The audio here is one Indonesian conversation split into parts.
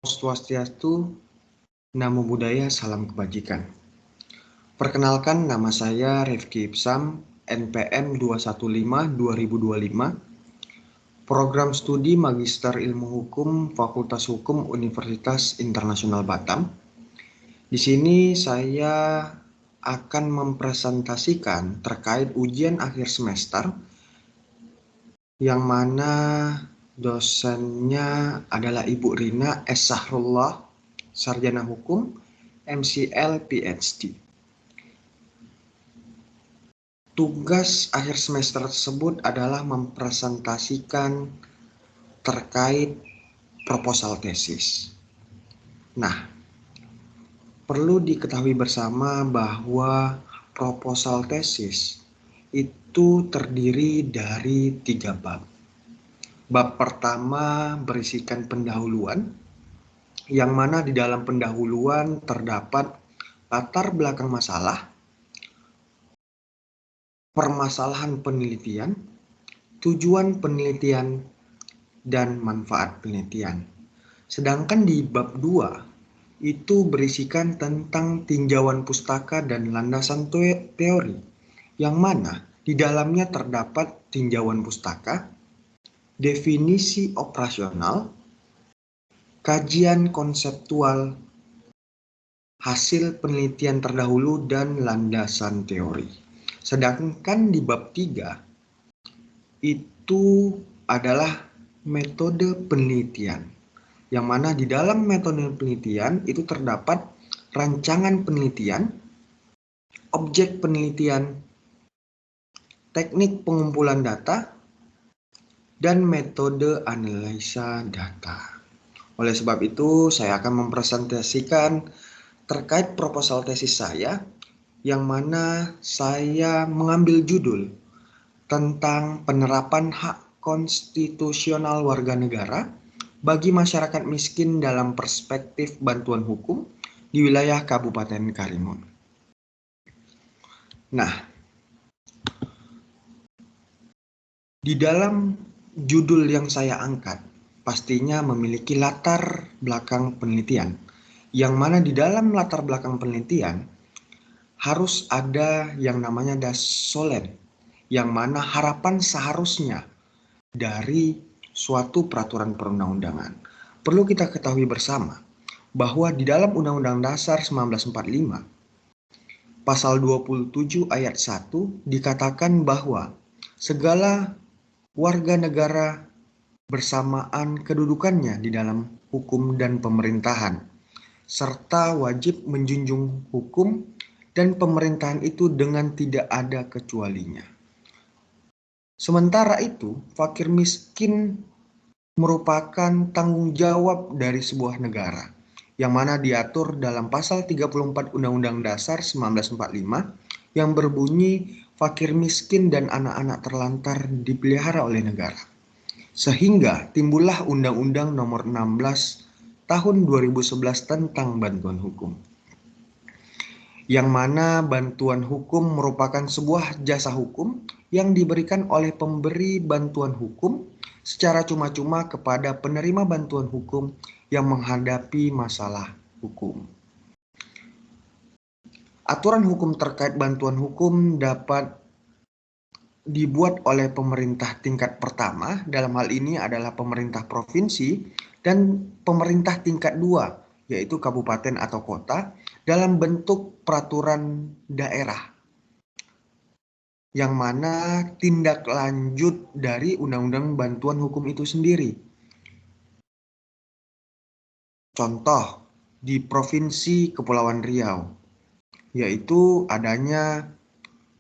Swastiastu, Namo Buddhaya, salam kebajikan. Perkenalkan, nama saya Rifki Ipsam, NPM 215-2025, Program Studi Magister Ilmu Hukum Fakultas Hukum Universitas Internasional Batam. Di sini saya akan mempresentasikan terkait ujian akhir semester yang mana dosennya adalah Ibu Rina S. Sahrullah, Sarjana Hukum, MCL PhD. Tugas akhir semester tersebut adalah mempresentasikan terkait proposal tesis. Nah, perlu diketahui bersama bahwa proposal tesis itu terdiri dari 3 bab. Bab pertama berisikan pendahuluan, yang mana di dalam pendahuluan terdapat latar belakang masalah, permasalahan penelitian, tujuan penelitian, dan manfaat penelitian. Sedangkan di bab 2 itu berisikan tentang tinjauan pustaka dan landasan teori, yang mana di dalamnya terdapat tinjauan pustaka, definisi operasional, kajian konseptual, hasil penelitian terdahulu, dan landasan teori. Sedangkan di bab 3 itu adalah metode penelitian, yang mana di dalam metode penelitian itu terdapat rancangan penelitian, objek penelitian, teknik pengumpulan data, dan metode analisa data. Oleh sebab itu, saya akan mempresentasikan terkait proposal tesis saya, yang mana saya mengambil judul tentang penerapan hak konstitusional warga negara bagi masyarakat miskin dalam perspektif bantuan hukum di wilayah Kabupaten Karimun. Nah, di dalam judul yang saya angkat pastinya memiliki latar belakang penelitian, yang mana di dalam latar belakang penelitian harus ada yang namanya dasolen, yang mana harapan seharusnya dari suatu peraturan perundang-undangan. Perlu kita ketahui bersama bahwa di dalam Undang-Undang Dasar 1945, pasal 27 ayat 1 dikatakan bahwa segala warga negara bersamaan kedudukannya di dalam hukum dan pemerintahan, serta wajib menjunjung hukum dan pemerintahan itu dengan tidak ada kecualinya. Sementara itu, fakir miskin merupakan tanggung jawab dari sebuah negara, yang mana diatur dalam pasal 34 Undang-Undang Dasar 1945 yang berbunyi fakir miskin dan anak-anak terlantar dipelihara oleh negara. Sehingga timbullah Undang-Undang Nomor 16 Tahun 2011 tentang bantuan hukum, yang mana bantuan hukum merupakan sebuah jasa hukum yang diberikan oleh pemberi bantuan hukum secara cuma-cuma kepada penerima bantuan hukum yang menghadapi masalah hukum. Aturan hukum terkait bantuan hukum dapat dibuat oleh pemerintah tingkat pertama, dalam hal ini adalah pemerintah provinsi, dan pemerintah tingkat 2, yaitu kabupaten atau kota, dalam bentuk peraturan daerah, yang mana tindak lanjut dari Undang-Undang Bantuan Hukum itu sendiri. Contoh di Provinsi Kepulauan Riau, yaitu adanya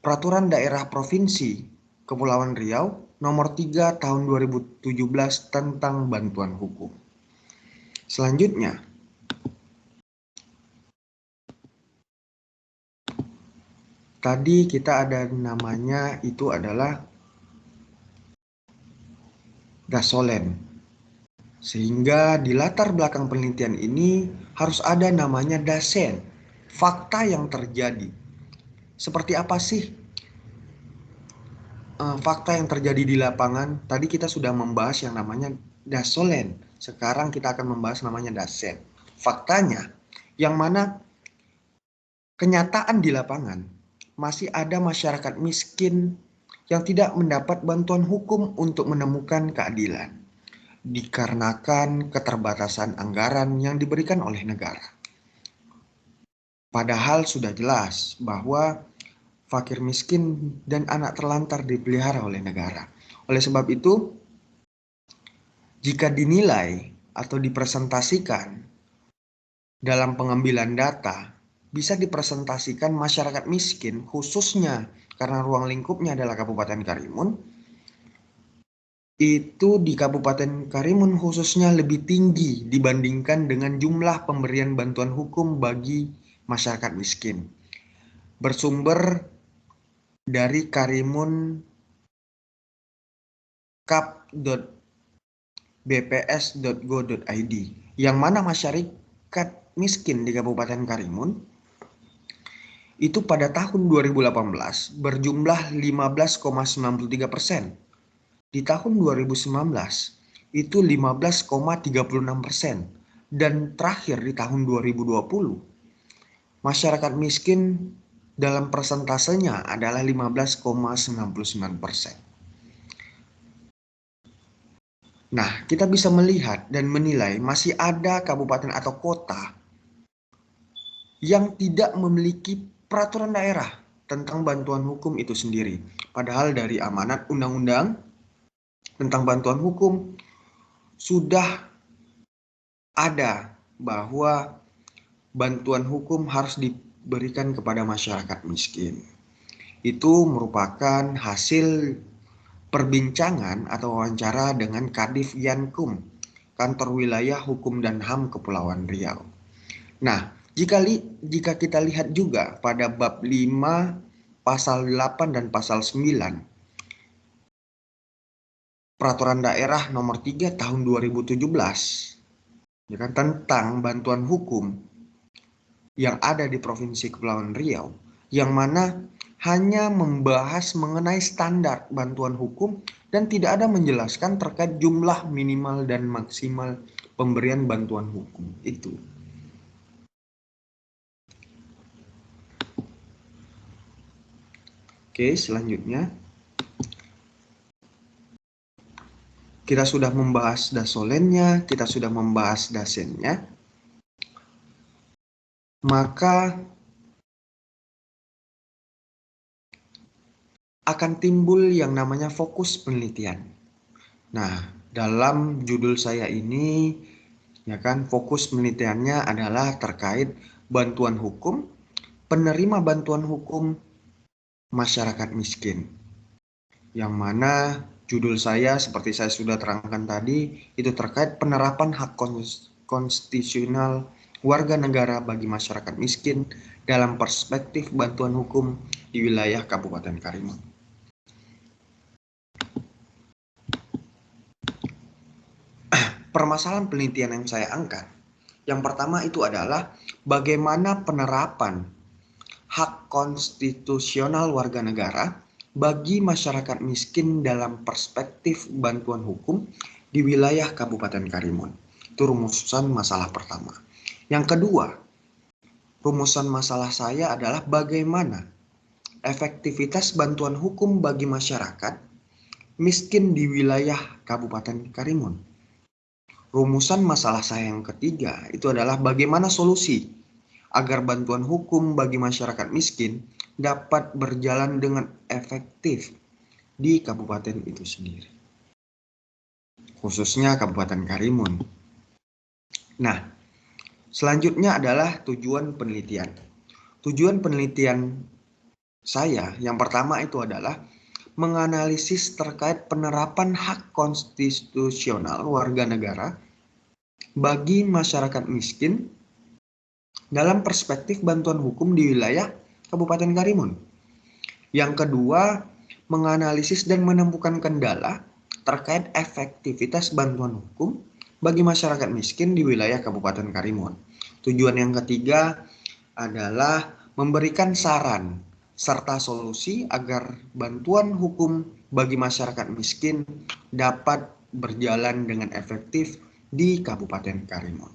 Peraturan Daerah Provinsi Kepulauan Riau Nomor 3 Tahun 2017 tentang bantuan hukum. Selanjutnya, tadi kita ada namanya itu adalah dasolen. Sehingga di latar belakang penelitian ini harus ada namanya dasen, fakta yang terjadi. Seperti apa sih fakta yang terjadi di lapangan. Tadi kita sudah membahas yang namanya dasolen. Sekarang kita akan membahas namanya dasen. Faktanya, yang mana kenyataan di lapangan masih ada masyarakat miskin yang tidak mendapat bantuan hukum untuk menemukan keadilan dikarenakan keterbatasan anggaran yang diberikan oleh negara. Padahal sudah jelas bahwa fakir miskin dan anak terlantar dipelihara oleh negara. Oleh sebab itu, jika dinilai atau dipresentasikan dalam pengambilan data, bisa dipresentasikan masyarakat miskin khususnya karena ruang lingkupnya adalah Kabupaten Karimun, itu di Kabupaten Karimun khususnya lebih tinggi dibandingkan dengan jumlah pemberian bantuan hukum bagi masyarakat miskin. Bersumber dari karimunkap.bps.go.id, yang mana masyarakat miskin di Kabupaten Karimun itu pada tahun 2018 berjumlah 15,93%. Di tahun 2019 itu 15,36%, dan terakhir di tahun 2020 masyarakat miskin dalam persentasenya adalah 15,99%. Nah, kita bisa melihat dan menilai masih ada kabupaten atau kota yang tidak memiliki peraturan daerah tentang bantuan hukum itu sendiri. Padahal dari amanat undang-undang tentang bantuan hukum sudah ada bahwa bantuan hukum harus diberikan kepada masyarakat miskin. Itu merupakan hasil perbincangan atau wawancara dengan Kadif Yankum, Kantor Wilayah Hukum dan HAM Kepulauan Riau. Nah, jika kita lihat juga pada bab 5, pasal 8 dan pasal 9 Peraturan Daerah Nomor 3 Tahun 2017, ya kan, tentang bantuan hukum yang ada di Provinsi Kepulauan Riau, yang mana hanya membahas mengenai standar bantuan hukum dan tidak ada menjelaskan terkait jumlah minimal dan maksimal pemberian bantuan hukum itu. Oke, selanjutnya kita sudah membahas dasolennya, kita sudah membahas dasennya. Maka akan timbul yang namanya fokus penelitian. Nah, dalam judul saya ini, ya kan, fokus penelitiannya adalah terkait bantuan hukum, penerima bantuan hukum masyarakat miskin. Yang mana judul saya seperti saya sudah terangkan tadi, itu terkait penerapan hak konstitusional warga negara bagi masyarakat miskin dalam perspektif bantuan hukum di wilayah Kabupaten Karimun. Permasalahan penelitian yang saya angkat, yang pertama itu adalah bagaimana penerapan hak konstitusional warga negara bagi masyarakat miskin dalam perspektif bantuan hukum di wilayah Kabupaten Karimun. Itu rumusan masalah pertama. Yang kedua, rumusan masalah saya adalah bagaimana efektivitas bantuan hukum bagi masyarakat miskin di wilayah Kabupaten Karimun. Rumusan masalah saya yang ketiga itu adalah bagaimana solusi agar bantuan hukum bagi masyarakat miskin dapat berjalan dengan efektif di kabupaten itu sendiri, khususnya Kabupaten Karimun. Nah, selanjutnya adalah tujuan penelitian. Tujuan penelitian saya yang pertama itu adalah menganalisis terkait penerapan hak konstitusional warga negara bagi masyarakat miskin dalam perspektif bantuan hukum di wilayah Kabupaten Karimun. Yang kedua, menganalisis dan menemukan kendala terkait efektivitas bantuan hukum bagi masyarakat miskin di wilayah Kabupaten Karimun. Tujuan yang ketiga adalah memberikan saran serta solusi agar bantuan hukum bagi masyarakat miskin dapat berjalan dengan efektif di Kabupaten Karimun.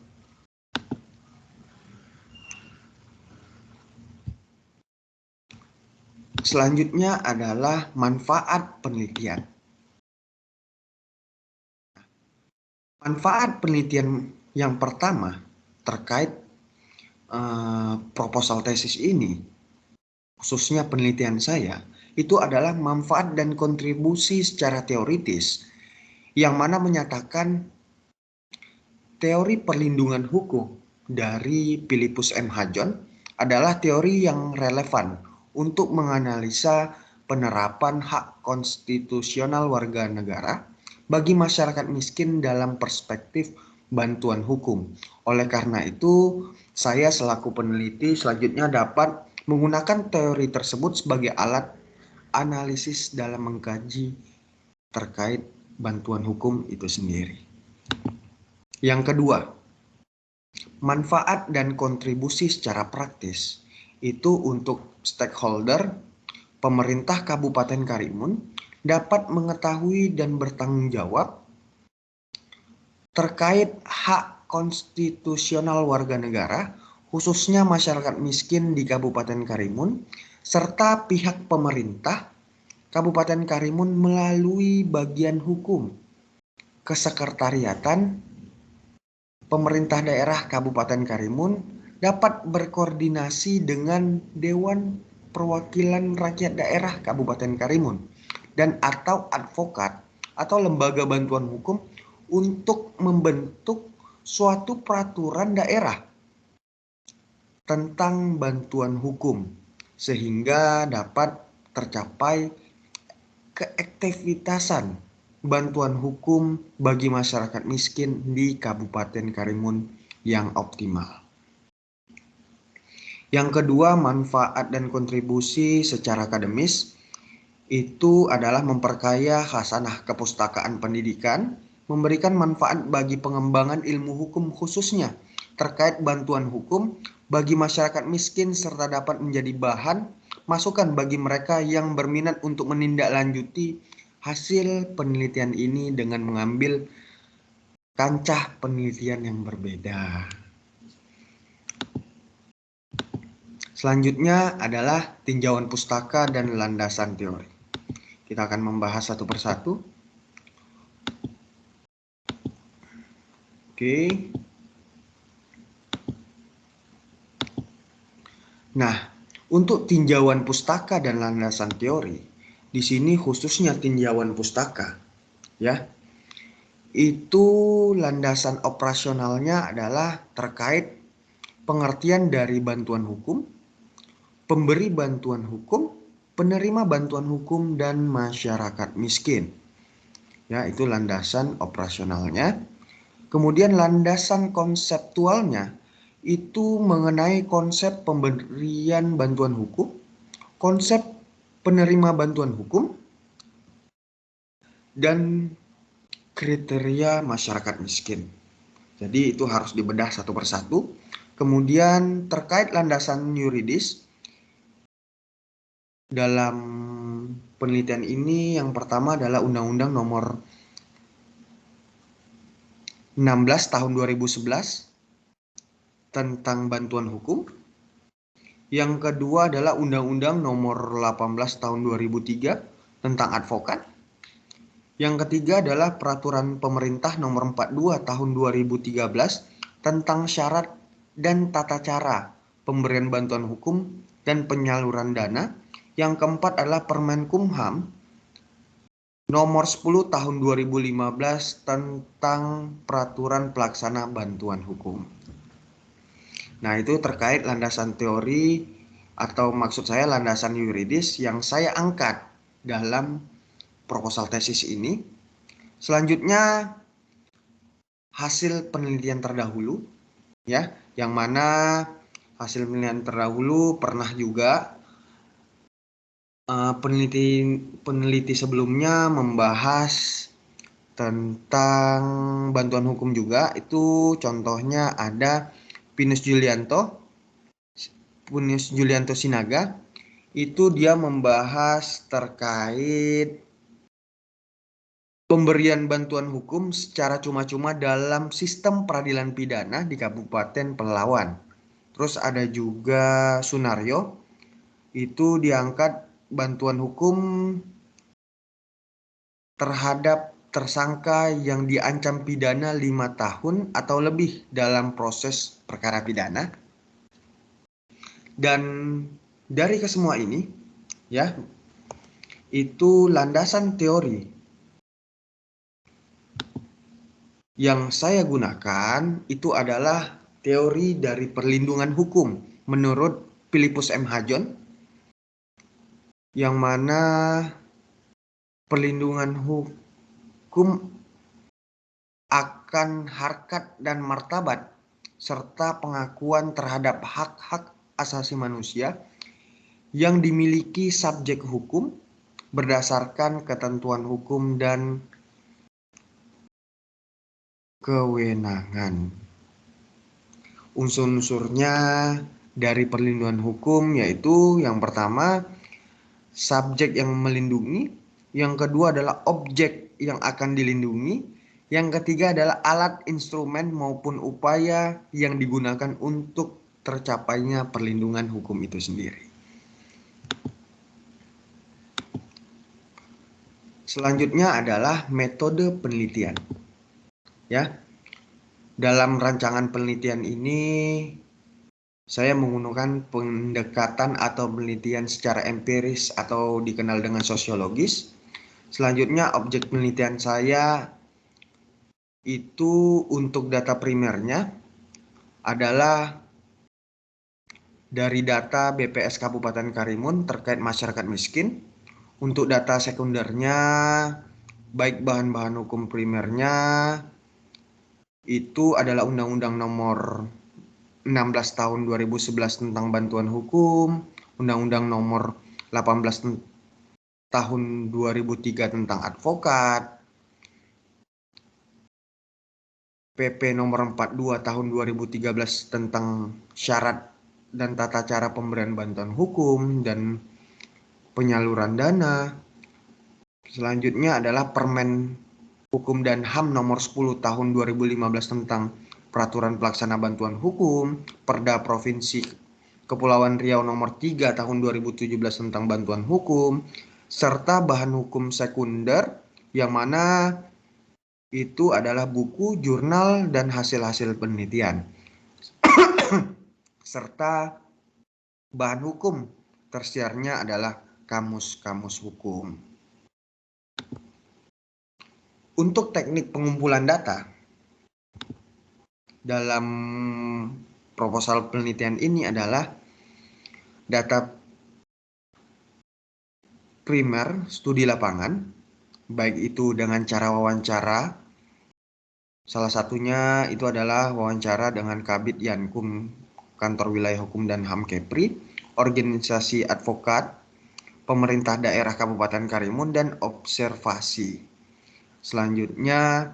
Selanjutnya adalah manfaat penelitian. Manfaat penelitian yang pertama terkait proposal tesis ini, khususnya penelitian saya, itu adalah manfaat dan kontribusi secara teoritis, yang mana menyatakan teori perlindungan hukum dari Philippus M. Hajon adalah teori yang relevan untuk menganalisa penerapan hak konstitusional warga negara bagi masyarakat miskin dalam perspektif bantuan hukum. Oleh karena itu, saya selaku peneliti selanjutnya dapat menggunakan teori tersebut sebagai alat analisis dalam mengkaji terkait bantuan hukum itu sendiri. Yang kedua, manfaat dan kontribusi secara praktis itu untuk stakeholder pemerintah Kabupaten Karimun dapat mengetahui dan bertanggung jawab terkait hak konstitusional warga negara, khususnya masyarakat miskin di Kabupaten Karimun, serta pihak pemerintah Kabupaten Karimun melalui bagian hukum, kesekretariatan, pemerintah daerah Kabupaten Karimun dapat berkoordinasi dengan Dewan Perwakilan Rakyat Daerah Kabupaten Karimun dan atau advokat atau lembaga bantuan hukum untuk membentuk suatu peraturan daerah tentang bantuan hukum sehingga dapat tercapai keefektivitasan bantuan hukum bagi masyarakat miskin di Kabupaten Karimun yang optimal. Yang kedua, manfaat dan kontribusi secara akademis itu adalah memperkaya khasanah kepustakaan pendidikan, memberikan manfaat bagi pengembangan ilmu hukum khususnya terkait bantuan hukum bagi masyarakat miskin serta dapat menjadi bahan masukan bagi mereka yang berminat untuk menindaklanjuti hasil penelitian ini dengan mengambil kancah penelitian yang berbeda. Selanjutnya adalah tinjauan pustaka dan landasan teori. Kita akan membahas satu persatu. Oke. Nah, untuk tinjauan pustaka dan landasan teori, di sini khususnya tinjauan pustaka, ya, itu landasan operasionalnya adalah terkait pengertian dari bantuan hukum, pemberi bantuan hukum, penerima bantuan hukum, dan masyarakat miskin. Ya, itu landasan operasionalnya. Kemudian landasan konseptualnya itu mengenai konsep pemberian bantuan hukum, konsep penerima bantuan hukum, dan kriteria masyarakat miskin. Jadi itu harus dibedah satu persatu. Kemudian terkait landasan yuridis, dalam penelitian ini yang pertama adalah Undang-Undang Nomor 16 tahun 2011 tentang bantuan hukum. Yang kedua adalah Undang-Undang Nomor 18 tahun 2003 tentang advokat. Yang ketiga adalah Peraturan Pemerintah Nomor 42 tahun 2013 tentang syarat dan tata cara pemberian bantuan hukum dan penyaluran dana. Yang keempat adalah Permenkumham Nomor 10 tahun 2015 tentang peraturan pelaksana bantuan hukum. Nah, itu terkait landasan teori atau maksud saya landasan yuridis yang saya angkat dalam proposal tesis ini. Selanjutnya hasil penelitian terdahulu, ya, yang mana hasil penelitian terdahulu pernah juga peneliti sebelumnya membahas tentang bantuan hukum juga. Itu contohnya ada Pinus Julianto Sinaga. Itu dia membahas terkait pemberian bantuan hukum secara cuma-cuma dalam sistem peradilan pidana di Kabupaten Pelalawan. Terus ada juga Sunario, itu diangkat bantuan hukum terhadap tersangka yang diancam pidana 5 tahun atau lebih dalam proses perkara pidana. Dan dari kesemua ini, ya, itu landasan teori yang saya gunakan itu adalah teori dari perlindungan hukum menurut Philippus M. Hajon, yang mana perlindungan hukum akan harkat dan martabat serta pengakuan terhadap hak-hak asasi manusia yang dimiliki subjek hukum berdasarkan ketentuan hukum dan kewenangan. Unsur-unsurnya dari perlindungan hukum yaitu yang pertama subjek yang melindungi, yang kedua adalah objek yang akan dilindungi, yang ketiga adalah alat, instrumen maupun upaya yang digunakan untuk tercapainya perlindungan hukum itu sendiri. Selanjutnya adalah metode penelitian. Ya. Dalam rancangan penelitian ini saya menggunakan pendekatan atau penelitian secara empiris atau dikenal dengan sosiologis. Selanjutnya objek penelitian saya itu untuk data primernya adalah dari data BPS Kabupaten Karimun terkait masyarakat miskin. Untuk data sekundernya, baik bahan-bahan hukum primernya, itu adalah Undang-Undang Nomor 16 Tahun 2011 tentang bantuan hukum, Undang-Undang Nomor 18 Tahun 2003 tentang advokat, PP Nomor 42 Tahun 2013 tentang syarat dan tata cara pemberian bantuan hukum dan penyaluran dana. Selanjutnya adalah Permen Hukum dan HAM Nomor 10 Tahun 2015 tentang Peraturan Pelaksana Bantuan Hukum, Perda Provinsi Kepulauan Riau Nomor 3 Tahun 2017 tentang Bantuan Hukum, serta bahan hukum sekunder yang mana itu adalah buku, jurnal, dan hasil-hasil penelitian. Serta bahan hukum tersiarnya adalah kamus-kamus hukum. Untuk teknik pengumpulan data dalam proposal penelitian ini adalah data primer studi lapangan, baik itu dengan cara wawancara. Salah satunya itu adalah wawancara dengan Kabid Yankum Kantor Wilayah Hukum dan HAM Kepri, organisasi advokat, pemerintah daerah Kabupaten Karimun, dan observasi. Selanjutnya,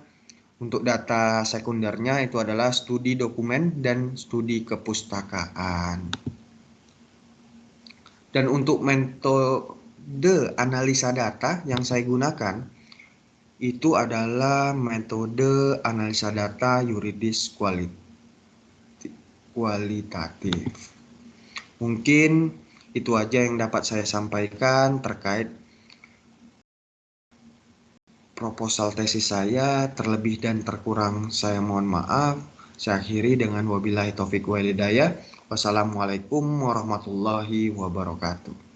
untuk data sekundernya itu adalah studi dokumen dan studi kepustakaan. Dan untuk metode analisa data yang saya gunakan itu adalah metode analisa data yuridis kualitatif. Mungkin itu aja yang dapat saya sampaikan terkait proposal tesis saya. Terlebih dan terkurang saya mohon maaf. Saya akhiri dengan wabillahi taufik wal hidayah. Wassalamualaikum warahmatullahi wabarakatuh.